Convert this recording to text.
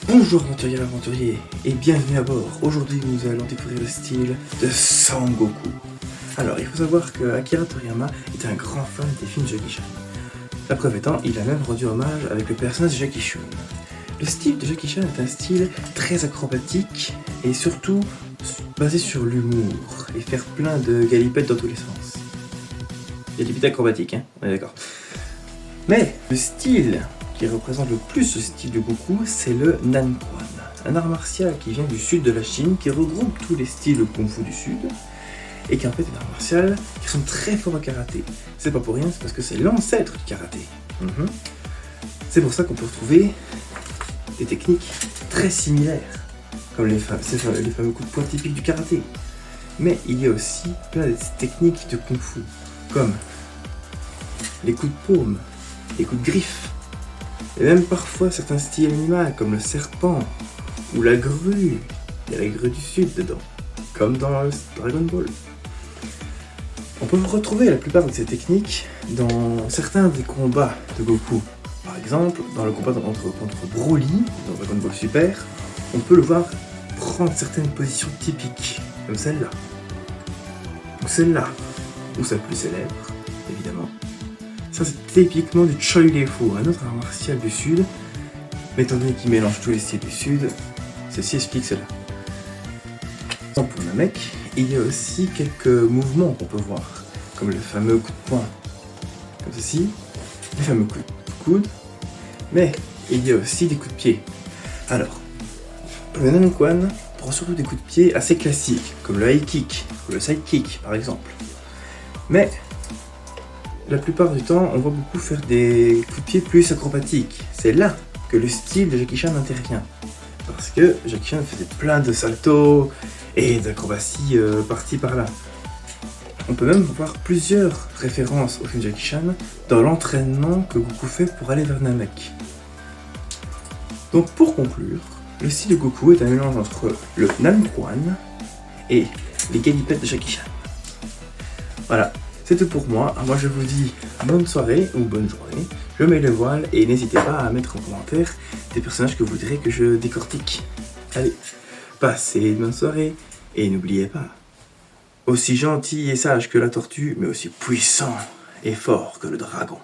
Bonjour aventuriers et bienvenue à bord. Aujourd'hui nous allons découvrir le style de Sangoku. Alors il faut savoir que Akira Toriyama est un grand fan des films de Jackie Chan. La preuve étant, il a même rendu hommage avec le personnage de Jackie Chun. Le style de Jackie Chan est un style très acrobatique et surtout basé sur l'humour et faire plein de galipettes dans tous les sens. Galipettes acrobatiques, hein, on est d'accord. Mais le style qui représente le plus ce style de Goku, c'est le Nanquan, un art martial qui vient du sud de la Chine, qui regroupe tous les styles de Kung Fu du sud, et qui en fait est un art martial qui sont très forts au karaté. C'est pas pour rien, c'est parce que c'est l'ancêtre du karaté. C'est pour ça qu'on peut retrouver des techniques très similaires, comme les fameux coups de poing typiques du karaté. Mais il y a aussi plein de techniques de Kung Fu, comme les coups de paume, les coups de griffe, et même parfois certains styles animaux comme le serpent ou la grue. Il y a la grue du sud dedans, comme dans Dragon Ball. On peut retrouver la plupart de ces techniques dans certains des combats de Goku. Par exemple, dans le combat contre Broly, dans Dragon Ball Super, on peut le voir prendre certaines positions typiques, comme celle-là, ou celle-là, ou sa plus célèbre, évidemment. Ça c'est typiquement du Choi Lee Fu, un autre art martial du sud, mais étant donné qu'il mélange tous les styles du sud, ceci explique cela. Pour Namek, il y a aussi quelques mouvements qu'on peut voir, comme le fameux coup de poing, comme ceci, les fameux coups de coude, mais il y a aussi des coups de pied. Alors, le Nanquan prend surtout des coups de pied assez classiques, comme le high kick, ou le side kick par exemple. Mais la plupart du temps, on voit beaucoup faire des coups de pied plus acrobatiques. C'est là que le style de Jackie Chan intervient. Parce que Jackie Chan faisait plein de saltos et d'acrobaties par-ci par-là. On peut même voir plusieurs références au film de Jackie Chan dans l'entraînement que Goku fait pour aller vers Namek. Donc pour conclure, le style de Goku est un mélange entre le Nanquan et les galipettes de Jackie Chan. Voilà. C'est tout pour moi. Moi je vous dis bonne soirée ou bonne journée. Je mets le voile et n'hésitez pas à mettre en commentaire des personnages que vous voudrez que je décortique. Allez, passez une bonne soirée et n'oubliez pas, aussi gentil et sage que la tortue, mais aussi puissant et fort que le dragon.